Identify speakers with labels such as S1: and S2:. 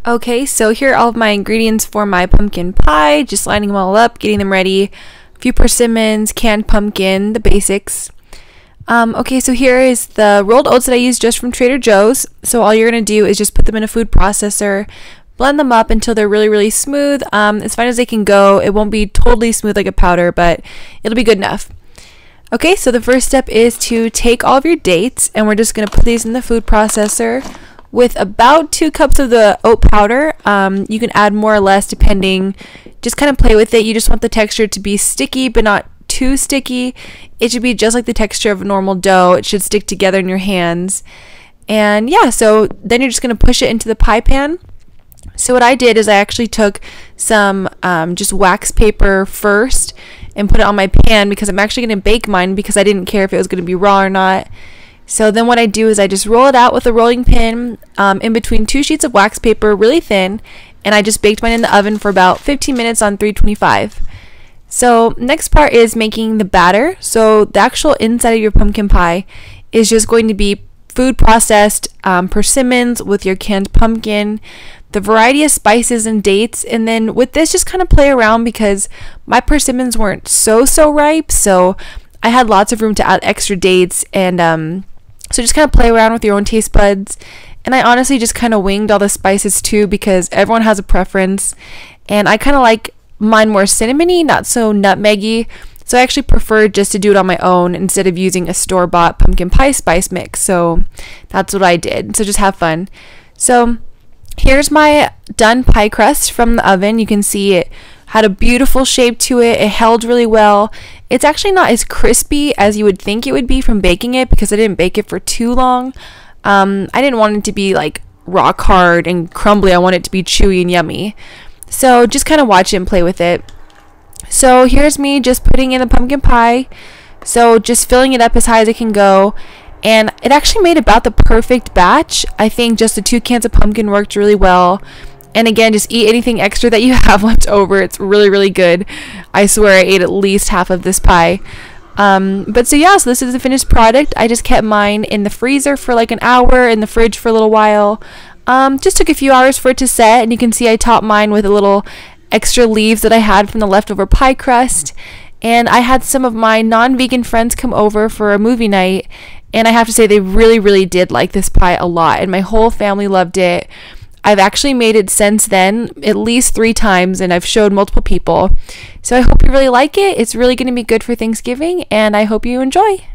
S1: Okay, so here are all of my ingredients for my pumpkin pie. Just lining them all up, getting them ready. A few persimmons, canned pumpkin, the basics. Okay, so here is the rolled oats that I used just from Trader Joe's. So all you're going to do is just put them in a food processor, blend them up until they're really, really smooth. As fine as they can go. It won't be totally smooth like a powder, but it'll be good enough. Okay, so the first step is to take all of your dates, and we're just going to put these in the food processor with about 2 cups of the oat powder. You can add more or less depending. Just kind of play with it. You just want the texture to be sticky but not too sticky. It should be just like the texture of normal dough. It should stick together in your hands. And yeah, so then you're just going to push it into the pie pan. So what I did is I actually took some just wax paper first and put it on my pan because I'm actually going to bake mine because I didn't care if it was going to be raw or not. So then what I do is I just roll it out with a rolling pin in between 2 sheets of wax paper, really thin, and I just baked mine in the oven for about 15 minutes on 325. So next part is making the batter. So the actual inside of your pumpkin pie is just going to be food processed persimmons with your canned pumpkin, the variety of spices and dates, and then with this just kind of play around because my persimmons weren't so ripe, so I had lots of room to add extra dates, and so just kind of play around with your own taste buds. And I honestly just kind of winged all the spices too because everyone has a preference, and I kind of like mine more cinnamony, not so nutmeggy. So I actually prefer just to do it on my own instead of using a store-bought pumpkin pie spice mix. So that's what I did. So just have fun. So here's my done pie crust from the oven. You can see it had a beautiful shape to it. It held really well. It's actually not as crispy as you would think it would be from baking it because I didn't bake it for too long. I didn't want it to be like rock hard and crumbly. I want it to be chewy and yummy. So just kind of watch it and play with it. So here's me just putting in the pumpkin pie. So just filling it up as high as it can go. And it actually made about the perfect batch. I think just the 2 cans of pumpkin worked really well. And again, just eat anything extra that you have left over. It's really, really good. I swear I ate at least half of this pie. But so yeah, so this is the finished product. I just kept mine in the freezer for like an hour, in the fridge for a little while. Just took a few hours for it to set, and you can see I topped mine with a little extra leaves that I had from the leftover pie crust. And I had some of my non-vegan friends come over for a movie night, and I have to say they really, really did like this pie a lot, and my whole family loved it. I've actually made it since then at least 3 times, and I've showed multiple people. So I hope you really like it. It's really going to be good for Thanksgiving, and I hope you enjoy.